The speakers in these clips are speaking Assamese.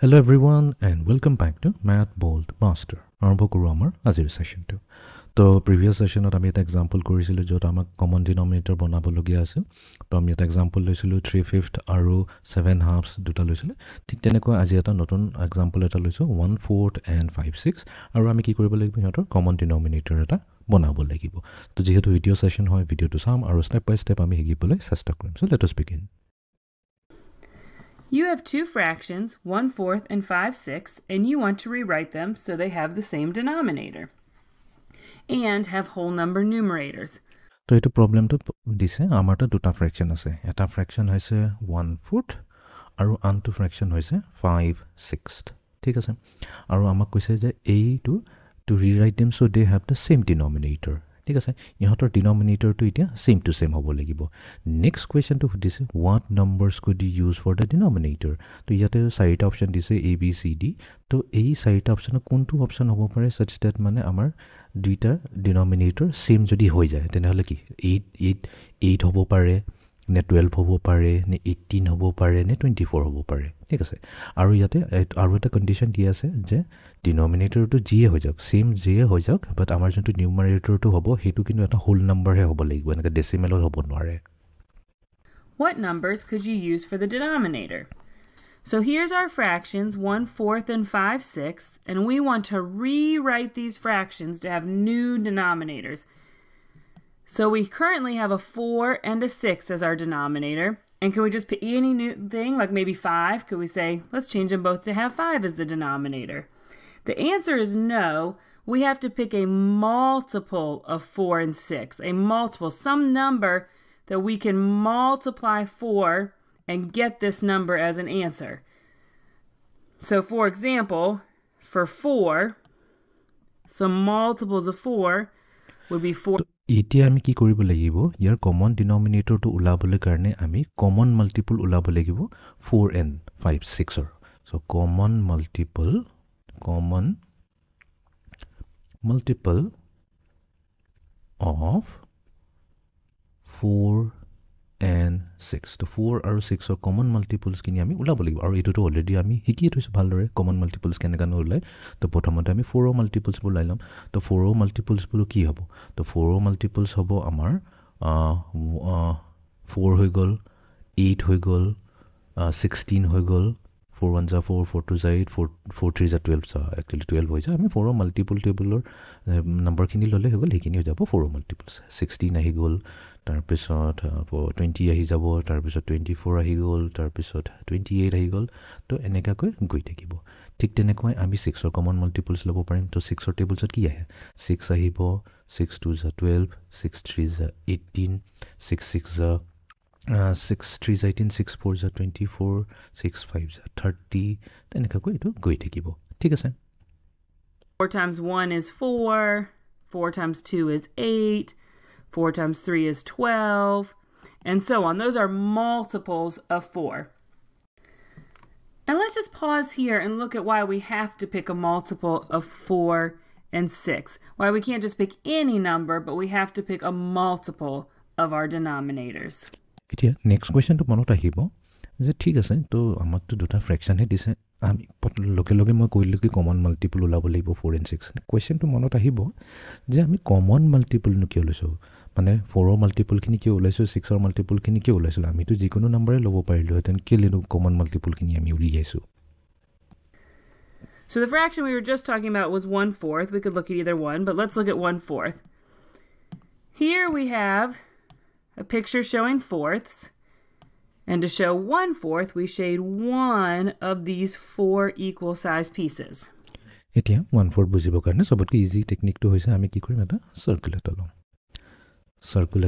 Hello everyone and welcome back to Math Bold Master. আৰম্ভ কৰো আমাৰ আজিৰ সেশনটো। তো প্ৰিভিয়াস সেশনত আমি এটা এক্সাম্পল কৰিছিলো যত আমাক কমন ডিনোমিনেটৰ বনাব লগিয়া আছিল। তো আমি এটা এক্সাম্পল লৈছিলো 3/5 আৰু 7 হাফস দুটা লৈছিল। ঠিক তেনেকৈ আজি এটা নতুন এক্সাম্পল এটা লৈছো 1/4 and 5/6 আৰু আমি কি কৰিব লাগিব ইহঁতৰ কমন ডিনোমিনেটৰ এটা বনাব লাগিব। তো যেহেতু ভিডিও সেশন হয় ভিডিওটো চাম আৰু স্টেপ বাই স্টেপ আমি শিকিবলৈ চেষ্টা কৰিম। So let us begin. You have two fractions, 1/4 and 5/6, and you want to rewrite them so they have the same denominator and have whole number numerators. তো এইটো প্ৰবলেমটো দিছে আমাৰটা দুটা ফ্ৰেকশন আছে। এটা ফ্ৰেকশন হৈছে 1/4 আৰু আনটো ফ্ৰেকশন হৈছে 5/6। ঠিক আছে। আৰু আমাক কৈছে যে এইটো to rewrite them so they have the same denominator. ঠিক আছে। ইহঁতৰ ডিনোমিনেটৰটো এতিয়া সেম টু সেম হ'ব লাগিব। নেক্সট কুৱেশ্যনটো সুধিছে what numbers could you use for the denominator? তো ইয়াতে চাৰিটা অপশ্যন দিছে A B C D। তো এই চাৰিটা অপশ্যনৰ কোনটো অপশ্যন হ'ব পাৰে such that মানে আমাৰ দুইটা ডিনোমিনেটৰ সেম যদি হৈ যায় তেনেহ'লে কি 8 হ'ব পাৰে নে 12 হ'ব পাৰে নে 18 হ'ব পাৰে নে 24 হ'ব পাৰে। ঠিক আছে। আৰু ইয়াতে আৰু এটা কন্ডিশন দিয়া আছে যে ডিনোমিনেটৰটো যিয়ে হৈ যাওক সেম যিয়ে হৈ যাওক বাট আমাৰ যোনটো নিউমাৰেটৰটো হ'ব সেইটো কিন্তু এটা হোল নাম্বাৰহে হ'ব লাগিব এনেকৈ ডেচিমেলত হ'ব নোৱাৰে। What numbers could you use for the denominator? So here's our fractions, 1/4 and 5/6, and we want to rewrite these fractions to have new denominators. So we currently have a 4 and a 6 as our denominator. And can we just pick any new thing, like maybe 5? Could we say, let's change them both to have 5 as the denominator? The answer is no. We have to pick a multiple of 4 and 6. A multiple, some number that we can multiply 4 and get this number as an answer. So for example, for 4, some multiples of 4 would be 4. এতিয়া আমি কি কৰিব লাগিব ইয়াৰ কমন ডিনোমিনেটৰটো উলাবলৈ কাৰণে আমি কমন মাল্টিপল উলাব লাগিব 4 and 5/6 ৰ। So common multiple of 4 and 6। তো 4 আৰু 6 ৰ কমন মাল্টিপলছ কিনি আমি উলাব লাগিব আৰু এটোটো অলৰেডি আমি শিকি থৈছো ভালদৰে কমন মাল্টিপলছ কেনেকৈ ওলাই। তো প্ৰথমতে আমি 4 ৰ মাল্টিপলছ বোৰ লাইলাম। তো 4 ৰ মাল্টিপলছ বোৰ কি হ'ব? তো 4 ৰ মাল্টিপলছ হ'ব আমাৰ 4 হৈ গ'ল 8 হৈ গ'ল 16 হৈ গ'ল 4 1 যা 4 4 2 যা 8 4 3 যা 12 যা একচুয়ালি 12 হৈ যায়। আমি 4 ৰ মাল্টিপল টেবুলৰ নাম্বাৰখিনি ল'লে হৈ গ'ল সেইখিনি হৈ যাব 4 ৰ মাল্টিপলছ। 16 আহি গ'ল তাৰপিছত 20 আহি যাব তাৰপিছত 24 আহি গ'ল তাৰপিছত 28 আহি গ'ল। তো এনেকাকৈ গৈ থাকিব। ঠিক তেনেকৈ আমি 6 ৰ কমন মাল্টিপলছ ল'ব পাৰিম। তো 6 ৰ টেবুলছত কি আহে 6 আহিব 6 2 যা 12 6 3 যা 18 6 6 যা 6 3 যা 18 6 4 যা 24 6 5 যা 30 তেনেকাকৈ এইটো গৈ থাকিব। ঠিক আছে। 4 times 1 is 4, 4 times 2 is 8, 4 times 3 is 12, and so on. Those are multiples of 4. And let's just pause here and look at why we have to pick a multiple of 4 and 6. Why we can't just pick any number, but we have to pick a multiple of our denominators. এতিয়া নেক্সট কুৱেশ্যনটো মনত আহিব যে ঠিক আছে তো আমাকতো দুটা ফ্ৰেকশ্যনহে দিছে আমি লগে লগে মই কৈলোঁ কি কমন মাল্টিপল ওলাব লাগিব 4 and 6। কুৱেশ্যনটো মনত আহিব যে আমি কমন মাল্টিপলনো কিয় লৈছোঁ মানে 4 ৰ মাল্টিপলখিনি কিয় ওলাইছোঁ 6 ৰ মাল্টিপলখিনি কিয় ওলাইছিলোঁ আমিতো যিকোনো নাম্বাৰে ল'ব পাৰিলোহেঁতেন কেলেনো কমন মাল্টিপলখিনি আমি উলিয়াইছোঁ। So the fraction we were just talking about was 1/4. We could look at either one, but let's look at 1/4. Here we have a picture showing fourths. And to show 1/4, we shade one of these 4 equal size pieces. এতিয়া 1/4 বুজিবৰ কাৰণে সবতকৈ ইজি টেকনিকটো হৈছে আমি কি কৰিম এটা সাৰ্কেল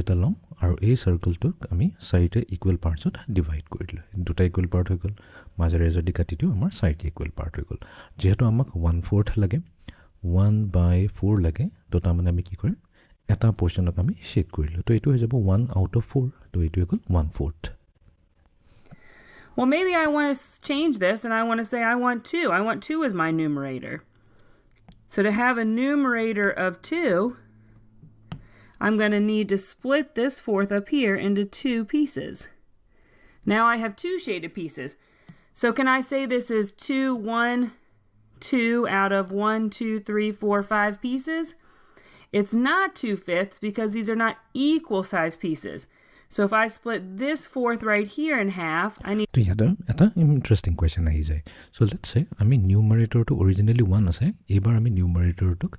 এটা ল'ম আৰু এই সাৰ্কেলটোক আমি 4টা ইকুৱেল পাৰ্টছত ডিভাইড কৰি দিলোঁ। দুটা ইকুৱেল পাৰ্ট হৈ গ'ল মাজেৰে যদি কাটি দিওঁ আমাৰ 4টা ইকুৱেল পাৰ্ট হৈ গ'ল। যেহেতু আমাক 1/4 লাগে 1/4 লাগে তো তাৰমানে আমি কি কৰিম এটা পৰ্চনক আমি শেড কৰিলোঁ। তো এইটো হৈ যাব 1 out of 4। তো এইটো হৈ গ'ল 1/4। Well, maybe I want to change this and I want to say I want 2. I want 2 as my numerator. So to have a numerator of 2, I'm going to need to split this fourth up here into 2 pieces. Now I have 2 shaded pieces. So can I say this is 2, 1, 2 out of 1, 2, 3, 4, 5 pieces? It's not 2/5 because these are not equal size pieces. So if I split this fourth right here in half, I need... So here, it's an interesting question. So let's say, I mean, numerator to originally 1 ase, ebar I mean numerator to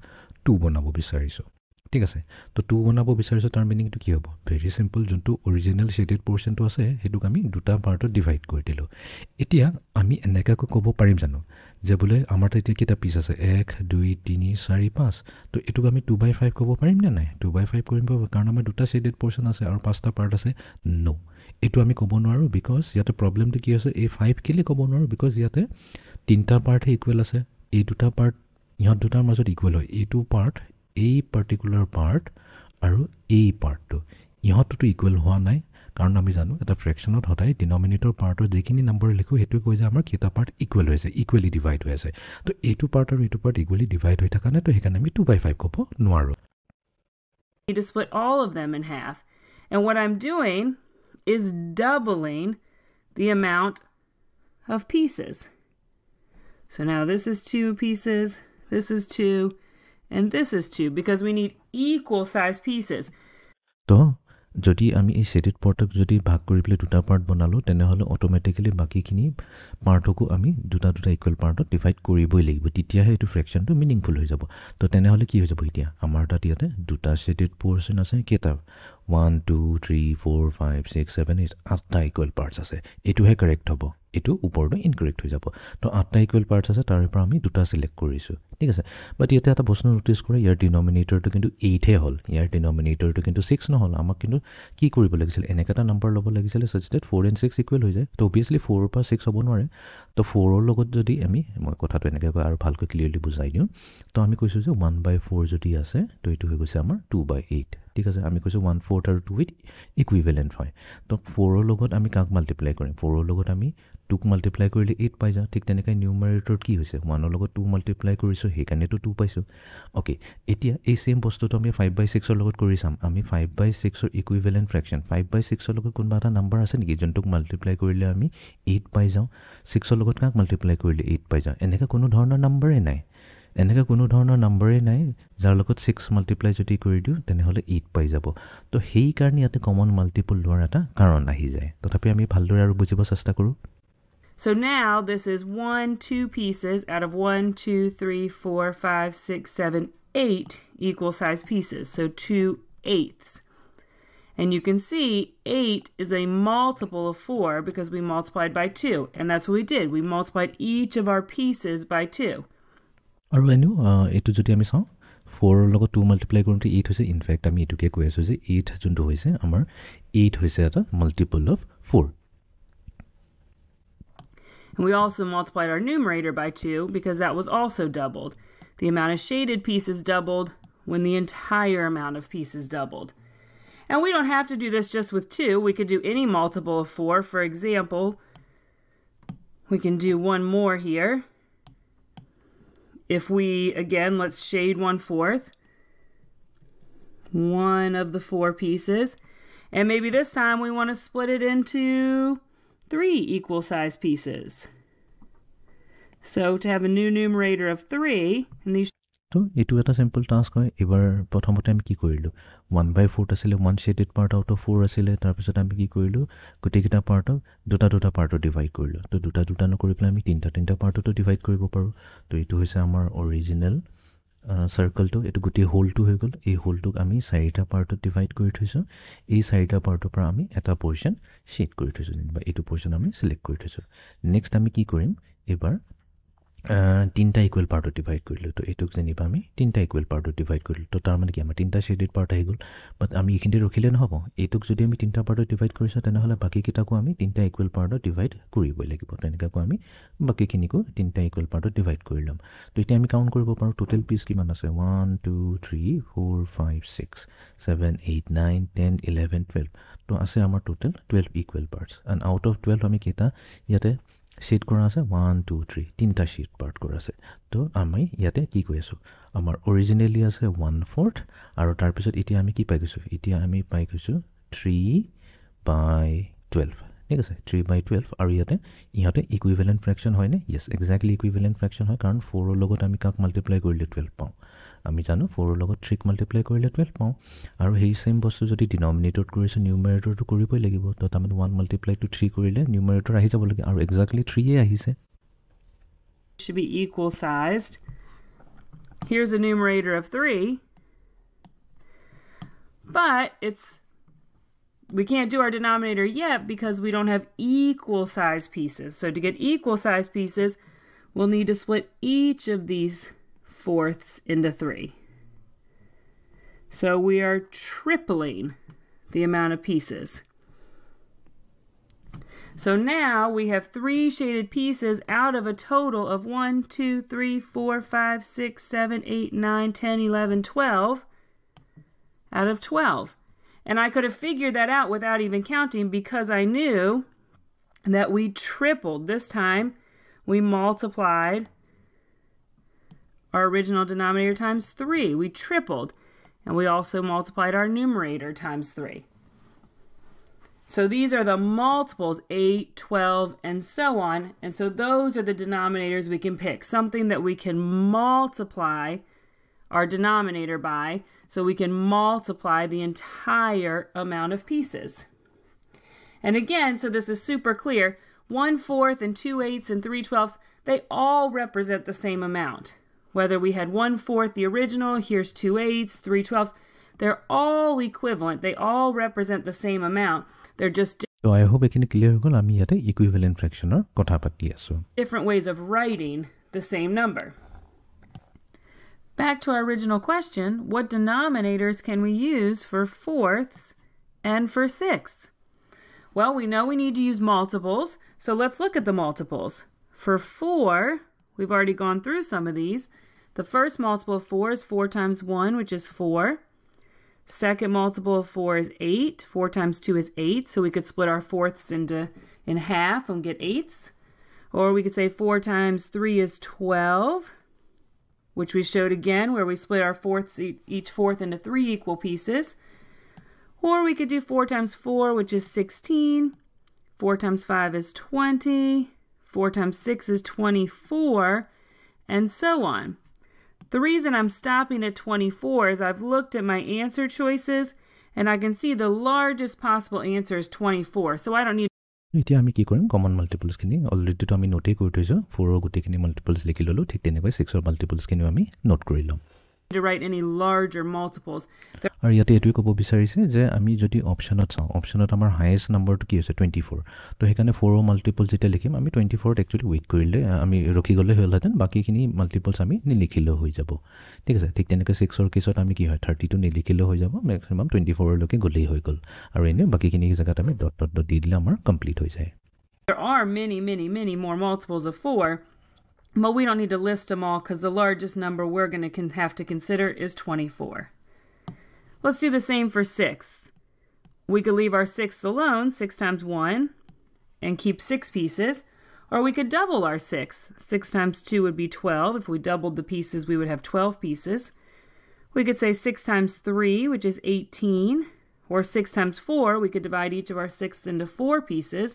2 banabo bisariso. ঠিক আছে তো 2 বনাব বিচাৰিছো তাৰ মিনিংটো কি হ'ব ভেৰি সিম্পল যোনটো অৰিজিনাল শেডেড পোৰশনটো আছে হেতুক আমি দুটা পাৰ্টত ডিভাইড কৰি দিলো এতিয়া আমি এনেকাকৈ ক'ব পাৰিম জানো যে বোলে আমাৰ তাতে কিটা পিস আছে 1 2 3 4 5 তো এটুক আমি 2/5 ক'ব পাৰিম নে নাই 2/5 কৰিম কাৰণ আমাৰ দুটা শেডেড পোৰশন আছে আৰু পাঁচটা পাৰ্ট আছে নো এটো আমি ক'ব নোৱাৰো বিকজ ইয়াতে প্ৰবলেমটো কি আছে এই 5 কেলে ক'ব নোৱাৰো বিকজ ইয়াতে তিনটা পাৰ্ট ইকুৱেল আছে এই দুটা পাৰ্ট ইহত দুটাৰ মাজত ইকুৱেল হয় এইটো পাৰ্ট এই পাৰ্টিকুলাৰ পাৰ্ট আৰু এই পাৰ্টটো ইহতটো ইকুৱেল হোৱা নাই কাৰণ আমি জানো এটা ফ্ৰেকশনত হতাই ডিনোমিনেটৰ পাৰ্টৰ যিখিনি নম্বৰ লিখো হেতু কৈ যে আমাৰ কিটা পাৰ্ট ইকুৱেল হৈছে ইকুৱেলি ডিভাইড হৈ আছে তো এইটো পাৰ্ট আৰু এইটো পাৰ্ট ইকুৱেলি ডিভাইড হৈ থকা নাই তো হেকাৰণে আমি 2/5 ক'ব নোৱাৰো need to split all of them in half and what I'm doing is doubling the amount of pieces so now this is 2 pieces this is 2 and this is 2 because we need equal size pieces. তো যদি আমি এই শেডেড পাৰ্টক যদি ভাগ কৰি পেলে দুটা পাৰ্ট বনালো তেনে হলে অটোমেটিক্যালি বাকিখিনি পাৰ্টকো আমি দুটা ইকুৱেল পাৰ্টত ডিভাইড কৰিবই লাগিব তেতিয়াহে এটো ফ্ৰেকশনটো মিনিংফুল হৈ যাব তো তেনে হলে কি হৈ যাব এতিয়া আমাৰ তাত ইয়াতে দুটা শেডেড পোৰশন আছে কেটা 1 2 3 4 5 6 7 8 আঠটা ইকুৱেল পাৰ্টস আছে এটোহে কাৰেক্ট হ'ব এটো ওপৰটো ইনকাৰেক্ট হৈ যাব তো আঠটা ইকুৱেল পাৰ্টস আছে তাৰ পৰা আমি দুটা সিলেক্ট কৰিছো ঠিক আছে বাট ইয়াতে এটা বস্তু নোটিস কৰা ইয়াৰ ডিনোমিনেটৰটো কিন্তু 8 হে হ'ল ইয়াৰ ডিনোমিনেটৰটো কিন্তু 6 নহল আমাক কিন্তু কি কৰিব লাগিছিল এনেকাটা নম্বৰ ল'ব লাগিছিল such that 4 and 6 ইকুৱেল হৈ যায় তো obviously 4 ৰ পৰা 6 হ'ব নোৱাৰে তো 4 ৰ লগত যদি আমি মই কথাটো এনেকৈ আৰু ভালকৈ ক্লিয়াৰলি বুজাই দিও তো আমি কৈছো যে 1/4 যদি আছে তো এটো হৈ গৈছে আমাৰ 2/8 ঠিক আছে আমি কৈছো 1/4 আৰু 2 উইথ ইকুইভ্যালেন্ট হয় তো 4 ৰ লগত আমি কাক মাল্টিপ্লাই কৰিম 4 ৰ লগত আমি 2 ক মাল্টিপ্লাই কৰিলে 8 পাই যাও ঠিক তেনেকৈ নিউমাৰেটৰত কি হৈছে 1 ৰ লগত 2 মাল্টিপ্লাই কৰিছো হেকানেটো 2 পাইছো ওকে এতিয়া এই সেম বস্তুটো আমি 5/6 ৰ লগত কৰি চাম আমি 5/6 ৰ ইকুইভ্যালেন্ট ফ্ৰেকশন 5/6 ৰ লগত কোনবা এটা নম্বৰ আছে নেকি যোনটোক মাল্টিপ্লাই কৰিলে আমি 8 পাই যাও 6 ৰ লগত কাক মাল্টিপ্লাই কৰিলে 8 পাই যাও এনেকা কোনো ধৰণৰ নম্বৰে নাই এনেকা কোনো ধৰণৰ নম্বৰে নাই যাৰ লগত 6 মাল্টিপ্লাই যদি কৰি দিও তেনে হলে 8 পাই যাব তো হেই কাৰণে ইয়াতে কমন মাল্টিপল লোৱাৰ এটা কাৰণ আহি যায় তথাপি আমি ভালদৰে আৰু বুজিব চেষ্টা কৰো So now this is 1 2 pieces out of 1 2 3 4 5 6 7 8 equal size pieces so 2/8 and you can see 8 is a multiple of 4 because we multiplied by 2 and that's what we did we multiplied each of our pieces by 2 আৰু এনো এটো যদি আমি চাও 4 ৰ লগত 2 মাল্টিপ্লাই কৰোঁতে 8 হৈছে ইনফ্যাক্ট আমি এটোকে কৈ আছো যে 8 যোনটো হৈছে আমাৰ 8 হৈছে এটা multiple of 4 And we also multiplied our numerator by 2 because that was also doubled. The amount of shaded pieces doubled when the entire amount of pieces doubled. And we don't have to do this just with 2. We could do any multiple of 4. For example, we can do one more here. If we, again, let's shade 1/4. One of the 4 pieces. And maybe this time we want to split it into 3 equal size pieces. So to have a new numerator of 3 and these তো এটো এটা সিম্পল টাস্ক হয় এবাৰ প্ৰথমতে আমি কি কৰিলো 1/4 আছিল one shaded part out of 4 আছিল তাৰ পিছত আমি কি কৰিলো গোটেইটা পাৰ্টক দুটা পাৰ্টত ডিভাইড কৰিলো তো দুটা নকৰি পেলাই আমি তিনটা পাৰ্টতো ডিভাইড কৰিব পাৰো তো এটো হৈছে আমাৰ অৰিজিনাল সাৰ্কেলটো এটো গোটেই হোলটো হৈ গল এই হোলটোক আমি চাৰিটা পাৰ্টত ডিভাইড কৰি থৈছো এই চাৰিটা পাৰ্টৰ পৰা আমি এটা পৰ্শন শেড কৰি থৈছো বা এইটো পৰ্শন আমি সিলেক্ট কৰি থৈছো নেক্সট আমি কি কৰিম এবাৰ তিনটা ইকুৱেল পাৰ্টত ডিভাইড কৰিলো তো এটোক যেনিবা আমি তিনটা ইকুৱেল পাৰ্টত ডিভাইড কৰিলো তো তাৰ মানে কি আমাৰ তিনটা শেডেড পাৰ্ট আহি গল বাট আমি এইখিনিতে ৰখিলে নহব এটোক যদি আমি তিনটা পাৰ্টত ডিভাইড কৰিছো তেনে হলে বাকি কিটাকো আমি তিনটা ইকুৱেল পাৰ্টত ডিভাইড কৰিবই লাগিব তেনেকাকো আমি বাকিখিনিকো তিনটা ইকুৱেল পাৰ্টত ডিভাইড কৰিলাম তো এতিয়া আমি কাউন্ট কৰিব পাৰো টোটাল পিস কিমান আছে 1 2 3 4 5 6 7 8 9 10 11 12 তো আছে আমাৰ total 12 equal parts and out of 12 আমি কেটা ইয়াতে শেড কৰা আছে 1 2 3 তিনটা শেড পাৰ্ট কৰা আছে তো আমি ইয়াতে কি কৈ আছো আমাৰ অৰিজিনালি আছে 1/4 আৰু তাৰ পিছত এতিয়া আমি কি পাই গৈছো এতিয়া আমি পাই গৈছো 3/12 ঠিক আছে 3/12 আৰু ইহঁতে ইকুইভেলেণ্ট ফ্ৰেকশ্যন হয়নে ইয়েছ এক্সাক্টলি ইকুইভেলেণ্ট ফ্ৰেকশ্যন হয় কাৰণ 4ৰ লগত আমি কাক মাল্টিপ্লাই কৰিলে 12 পাওঁ আমি জানো 4ৰ লগত 3ক মাল্টিপ্লাই কৰিলে 12 পাওঁ আৰু সেই সেম বস্তু যদি ডিনমিনেটৰত কৰিছে নিউমাৰেটৰটো কৰিবই লাগিব তো তাৰমানে 1 মাল্টিপ্লাই টু 3 কৰিলে নিউমাৰেটৰ আহি যাব লাগে আৰু এক্সাক্টলি 3 আহিছে should be equal sized. Here's a numerator of 3, but we can't do our denominator yet because we don't have equal size pieces. So to get equal size pieces, we'll need to split each of these fourths into 3. So we are tripling the amount of pieces. So now we have 3 shaded pieces out of a total of 1, 2, 3, 4, 5, 6, 7, 8, 9, 10, 11, 12 out of 12. And I could have figured that out without even counting because I knew that we tripled. This time we multiplied our original denominator times 3. We tripled. And we also multiplied our numerator times 3. So these are the multiples, 8, 12, and so on. And so those are the denominators we can pick. Something that we can multiply our denominator by, so we can multiply the entire amount of pieces. And again, so this is super clear, 1/4 and 2/8 and 3/12, they all represent the same amount. Whether we had 1/4 the original, here's 2/8, 3/12, they're all equivalent. They all represent the same amount. They're just so I hope ekini clear hogol ami yate equivalent fractioner kotha pati asu different ways of writing the same number. Back to our original question, what denominators can we use for fourths and for sixths? Well, we know we need to use multiples, so let's look at the multiples. For 4, we've already gone through some of these. The first multiple of 4 is 4 times 1, which is 4. Second multiple of 4 is 8. 4 times 2 is 8, so we could split our fourths in half and get eighths. Or we could say 4 times 3 is 12, which we showed again where we split our fourths, each fourth into 3 equal pieces. Or we could do 4 times 4, which is 16. 4 times 5 is 20. 4 times 6 is 24, and so on. The reason I'm stopping at 24 is I've looked at my answer choices, and I can see the largest possible answer is 24, so I don't need এতিয়া আমি কি কৰিম কমন মাল্টিপলছ খিনি অলৰেডি তো আমি নোটে কৰি থৈছো 4 ৰ গুটেখিনি মাল্টিপলছ লিখি ললো ঠিক তেনেকৈ 6 ৰ মাল্টিপলছ খিনি আমি নোট কৰি লম to write any larger multiples. আৰু ইয়াতে এটোই ক'ব বিচাৰিছে যে আমি যদি অপচনত চাওঁ অপচনত আমাৰ হাইয়েষ্ট নাম্বাৰটো কি আছে 24 তো হেকানে 4 ৰ মাল্টিপল যেটা লিখিম আমি 24 ত একচুয়ালি ওয়েট কৰিলে আমি ৰখি গলে হলহেতেন বাকিখিনি মাল্টিপলছ আমি নিলিখিলে হৈ যাব ঠিক আছে ঠিক তেনেকৈ 6 ৰ কেছত আমি কি হয় 32 নিলিখিলে হৈ যাব ম্যাক্সিমাম 24 লৈকে গলেই হৈ গল আৰু এনে বাকিখিনি জায়গাত আমি ডট ডট ডট দি দিলে আমাৰ কমপ্লিট হৈ যায় There are many more multiples of 4. But we don't need to list them all because the largest number we're going to have to consider is 24. Let's do the same for 6. We could leave our 6 alone, 6 times 1, and keep 6 pieces. Or we could double our 6. 6 times 2 would be 12. If we doubled the pieces, we would have 12 pieces. We could say 6 times 3, which is 18. Or 6 times 4, we could divide each of our 6s into 4 pieces.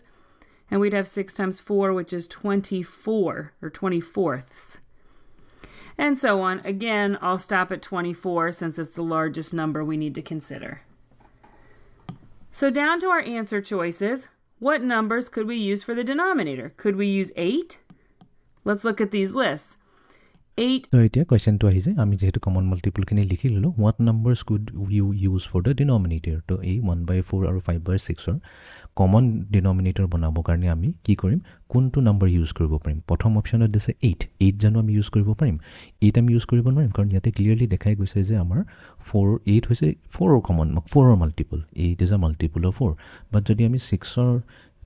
And we'd have 6 times 4, which is 24, or 24ths. And so on. Again, I'll stop at 24 since it's the largest number we need to consider. So down to our answer choices. What numbers could we use for the denominator? Could we use 8? Let's look at these lists. 8. So এতিয়া কোৱেশ্চনটো আহিছে আমি যেহেতু কমন মাল্টিপল খিনি লিখি ললো what numbers could you use for the denominator তো এই 1/4 আৰু 5/6 ৰ কমন ডিনোমিনেটৰ বনাবৰ কাৰণে আমি কি কৰিম কোনটো নম্বৰ ইউজ কৰিব পাৰিম প্ৰথম অপচনত দিছে 8 জানো আমি ইউজ কৰিব পাৰিম 8 আমি ইউজ কৰিব নোৱাৰিম কাৰণ ইয়াতে ক্লিয়াৰলি দেখাই গৈছে যে আমাৰ 8 হৈছে 4 ৰ কমন 4 ৰ multiple 8 is a multiple of 4 বাট যদি আমি 6 ৰ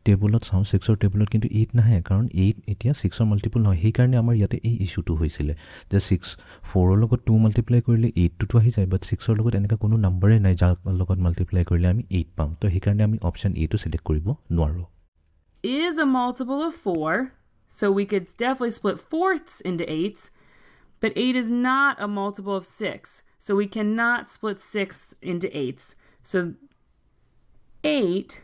টেবুলত চাওঁ 6 ৰ টেবুলত কিন্তু 8 নাহে কাৰণ 8 এতিয়া 6 ৰ মাল্টিপল নহয় সেই কাৰণে আমাৰ ইয়াতে এই ইস্যুটো হৈছিল যে 6 4 ৰ লগত 2 মাল্টিপ্লাই কৰিলে 8 টো আহি যায় বাট 6 ৰ লগত এনেকা কোনো নম্বৰে নাই যাৰ লগত মাল্টিপ্লাই কৰিলে আমি 8 পাম তো সেই কাৰণে আমি অপচন এ টো সিলেক্ট কৰিব নোৱাৰো Is a multiple of 4 so we could definitely split fourths into 8s but 8 is not a multiple of 6 so we cannot split 6 into 8s so 8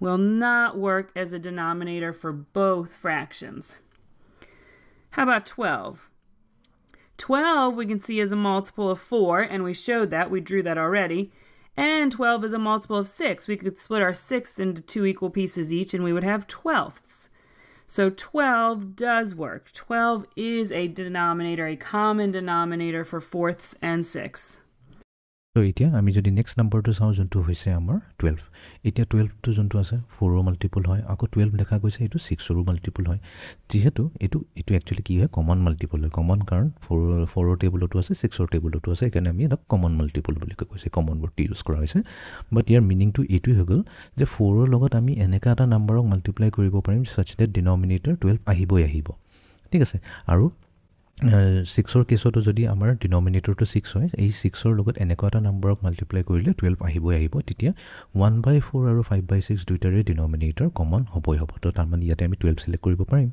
will not work as a denominator for both fractions. How about 12? 12 we can see as a multiple of 4, and we showed that. We drew that already. And 12 is a multiple of 6. We could split our 6 into 2 equal pieces each, and we would have twelfths. So 12 does work. 12 is a denominator, a common denominator for fourths and sixths. So এতিয়া আমি যদি নেক্সট নাম্বাৰটো চাওঁ যোনটো হৈছে আমাৰ 12 এতিয়া 12টো যোনটো আছে 4ৰ মাল্টিপল হয় আকৌ 12 দেখা গৈছে এইটো 6ৰ মাল্টিপল হয় যেহেতু এইটো একচুয়ালি কি হয় কমন মাল্টিপল হয় কমন কাৰণ 4ৰ টেবুলতো আছে 6ৰ টেবুলতো আছে এখানে আমি এটা কমন মাল্টিপল বুলি কৈছে কমন ওয়াৰ্ডটো ইউজ কৰা হৈছে বাট ইয়াৰ মিনিংটো এইটোই হৈ গ'ল যে 4ৰ লগত আমি এনেকা এটা নাম্বাৰক মাল্টিপ্লাই কৰিব পাৰিম such that denominator 12 আহিব ঠিক আছে আৰু 6ৰ কেছতো যদি আমাৰ ডিনোমিনেটৰটো 6 হয় এই 6ৰ লগত এনেকুৱা এটা নাম্বাৰক মাল্টিপ্লাই কৰিলে 12 আহিব তেতিয়া 1/4 আৰু 5/6 দুইটাৰে ডিনোমিনেটৰ কমন হ'ব তো তাৰ মানে ইয়াতে আমি 12 সিলেক্ট কৰিব পাৰিম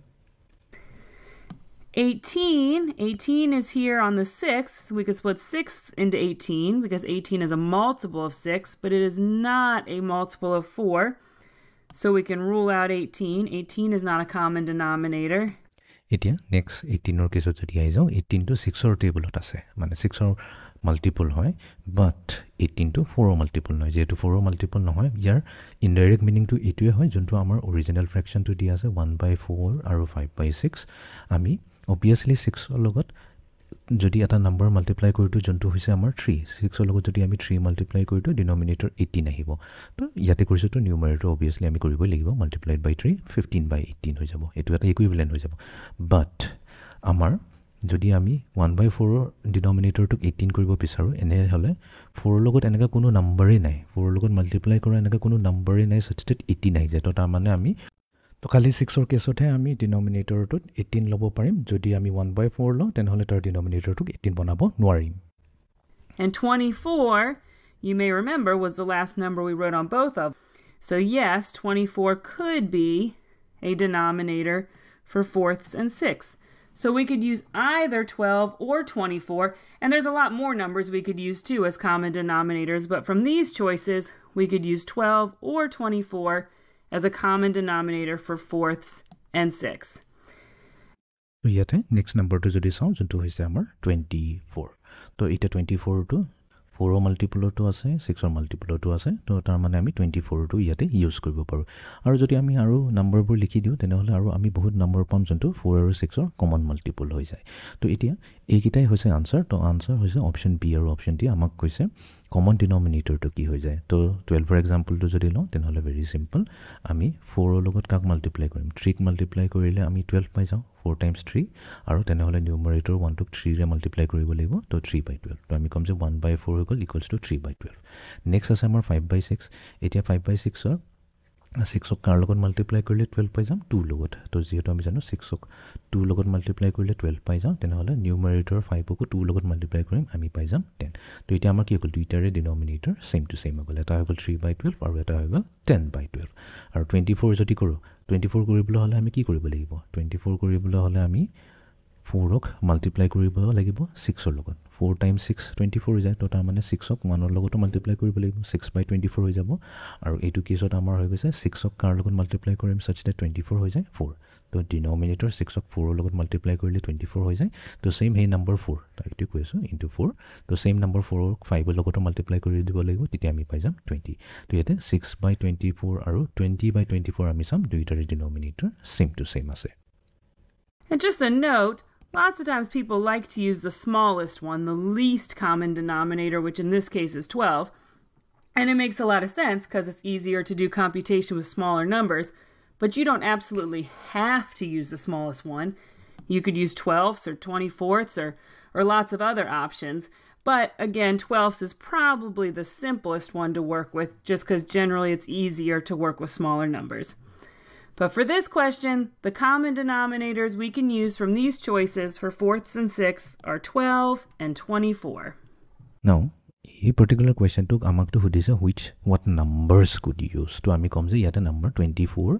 18 is here on the 6th. We could split 6 into 18 because 18 is a multiple of 6, but it is not a multiple of 4. So we can rule out 18. 18 is not a common denominator. এতিয়া নেক্সট 18ৰ কেছত যদি আহি যাওঁ 18 টো 6ৰ টেবুলত আছে মানে 6ৰ মাল্টিপল হয় বাট 18 টো 4ৰ মাল্টিপল নহয় যেহেতু 4ৰ মাল্টিপল নহয় ইয়াৰ ইনডাইৰেক্ট মিনিংটো এইটোৱে হয় যোনটো আমাৰ অৰিজিনেল ফ্ৰেকশনটো দিয়া আছে 1/4 আৰু 5/6 আমি obviously 6ৰ লগত যদি এটা নাম্বাৰ মাল্টিপ্লাই কৰিটো যোনটো হৈছে আমাৰ 3 6ৰ লগত যদি আমি 3 মাল্টিপ্লাই কৰিটো ডিনোমিনেটৰ 18 আহিব তো ইয়াতে কৰিছো তো নিউমাৰেটৰ obviously আমি কৰিব লাগিব মাল্টিপ্লাইড বাই 3 15/18 হৈ যাব এটো এটা ইকুইভ্যালেন্ট হৈ যাব বাট আমাৰ যদি আমি 1/4 ৰ ডিনোমিনেটৰটোক 18 কৰিব বিচাৰো এনে হলে 4 ৰ লগত এনেকা কোনো নাম্বাৰই নাই 4 ৰ লগত মাল্টিপ্লাই কৰা এনেকা কোনো নাম্বাৰই নাই such that 18 আহি যায় তো তাৰ মানে আমি তো খালি 6ৰ কেছতহে আমি ডিনোমিনেটৰটোত 18 ল'ব পাৰিম যদি আমি 1/4 লওঁ তেনেহলে তাৰ ডিনোমিনেটৰটোক 18 বনাব নোৱাৰিম And 24, you may remember, was the last number we wrote on both of. So yes, 24 could be a denominator for fourths and sixths. So we could use either 12 or 24, and there's a lot more numbers we could use too as common denominators, but from these choices, we could use 12 or 24 as a common denominator for fourths and sixths. So ইয়াতে next numberটো যদি চাওঁ যোনটো হৈছে আমাৰ 24 তো এটা 24 টো 4ৰ মাল্টিপলটো আছে 6ৰ মাল্টিপলটো আছে তো তাৰ মানে আমি 24 টো ইয়াতে ইউজ কৰিব পাৰো আৰু যদি আমি আৰু নাম্বাৰবোৰ লিখি দিও তেনেহলে আৰু আমি বহুত নাম্বাৰ পাম যোনটো 4 আৰু 6ৰ কমন মাল্টিপল হৈ যায় তো এতিয়া এইকিটাই হৈছে আনসাৰ তো আনসাৰ হৈছে অপচন বি আৰু অপচন ডি আমাক কৈছে কমন ডিনোমিনেটৰটো কি হৈ যায় তো 12 ফৰ এক্সাম্পলটো যদি লওঁ তেনেহলে ভেৰি সিম্পল আমি 4 ৰ লগত কাক মাল্টিপ্লাই কৰিম 3 ক মাল্টিপ্লাই কৰিলে আমি 12 পাই যাওঁ 4 times 3 আৰু তেনেহলে নিউমাৰেটৰ 1 টোক 3 ৰে মাল্টিপ্লাই কৰিব লাগিব তো 3/12 তো আমি কম যে 1/4 হৈ গল ইকুৱেলস টু 3/12 নেক্সট আছে আমাৰ 5/6 এতিয়া 5/6 ৰ 6ক কাৰ লগত মাল্টিপ্লাই কৰিলে 12 পাই যাম 2 লগত তো যেহেতু আমি জানো 6ক 2 লগত মাল্টিপ্লাই কৰিলে 12 পাই যাম তেনেহলে নিউমাৰেটৰ 5 কো 2 লগত মাল্টিপ্লাই কৰিম আমি পাই যাম 10 তো এতিয়া আমাৰ কি হ'ল দুইটাৰে ডিনোমিনেটৰ সেম টু সেম হ'ল এটা হৈ গল 3/12 আৰু এটা হৈ গল 10/12 আৰু 24 যদি কৰো 24 কৰিবলৈ হলে আমি কি কৰিব লাগিব 24 কৰিবলৈ হলে আমি 4ক মাল্টিপ্লাই কৰিব লাগিব 6ৰ লগত 4 times 6 24 হৈ যায় তো তাৰ মানে 6ক 1ৰ লগত মাল্টিপ্লাই কৰিব লাগিব 6/24 হৈ যাব আৰু এইটো কেছত আমাৰ হৈ গৈছে 6ক কাৰ লগত মাল্টিপ্লাই কৰিম such that 24 হৈ যায় 4 তো ডিনোমিনেটৰ 6ক 4ৰ লগত মাল্টিপ্লাই কৰিলে 24 হৈ যায় তো সেম হে নম্বৰ 4 তাইটো কৈছো ইনটু 4 তো সেম নম্বৰ 4ক 5ৰ লগত মাল্টিপ্লাই কৰি দিব লাগিব তেতিয়া আমি পাই যাম 20 তো ইয়াতে 6/24 আৰু 20/24 আমি চাম দুইটাৰে ডিনোমিনেটৰ সেম টু সেম আছে And just a note, lots of times people like to use the smallest one, the least common denominator, which in this case is 12. And it makes a lot of sense because it's easier to do computation with smaller numbers. But you don't absolutely have to use the smallest one. You could use 12ths or 24ths or lots of other options. But again, 12ths is probably the simplest one to work with just because generally it's easier to work with smaller numbers. But for this question, the common denominators we can use from these choices for fourths and sixths are 12 and 24. Now, এই পাৰ্টিকুলাৰ কুৱেশ্যনটোক আমাকতো সুধিছে what numbers could you use তো আমি ক'ম যে ইয়াতে নম্বৰ 24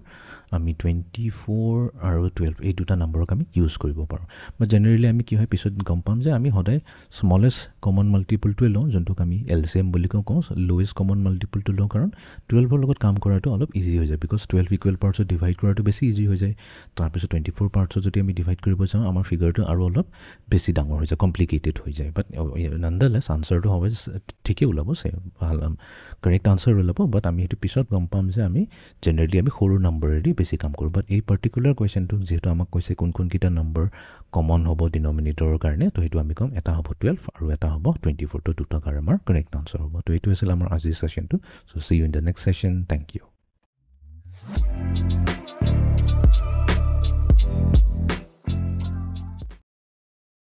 আমি 24 আৰু 12 এই দুটা নম্বৰক আমি ইউজ কৰিব পাৰোঁ বা জেনেৰেলি আমি কি হয় পিছত গম পাম যে আমি সদায় স্মলেষ্ট কমন মাল্টিপলটোৱে লওঁ যোনটোক আমি LCM বুলি কওঁ লোৱেষ্ট কমন মাল্টিপলটো লওঁ কাৰণ 12ৰ লগত কাম কৰাটো অলপ ইজি হৈ যায় বিকজ 12 ইকুৱেল পাৰ্টছত ডিভাইড কৰাটো বেছি ইজি হৈ যায় তাৰপিছত 24 পাৰ্টছত যদি আমি ডিভাইড কৰিব যাওঁ আমাৰ ফিগাৰটো আৰু অলপ বেছি ডাঙৰ হৈ যায় কমপ্লিকেটেড হৈ যায় বাট ননদালেছ আনচাৰটো হ'ব ঠিকেই ওলাব ভাল কাৰেক্ট আনচাৰ ওলাব বাট আমি সেইটো পিছত গম পাম যে আমি জেনেৰেলি আমি সৰু নম্বৰেদি বেছি কাম কৰোঁ বাট এই পাৰ্টিকুলাৰ কুৱেশ্যনটোক যিহেতু আমাক কৈছে কোনকেইটা নম্বৰ কমন হ'ব ডিনমিনেটৰৰ কাৰণে তো সেইটো আমি ক'ম এটা হ'ব 12 আৰু এটা হ'ব 24 তো দুটা আমাৰ কাৰেক্ট আনচাৰ হ'ব তো এইটো আছিল আমাৰ আজিৰ ছেশ্যনটো so' see you in the next session thank U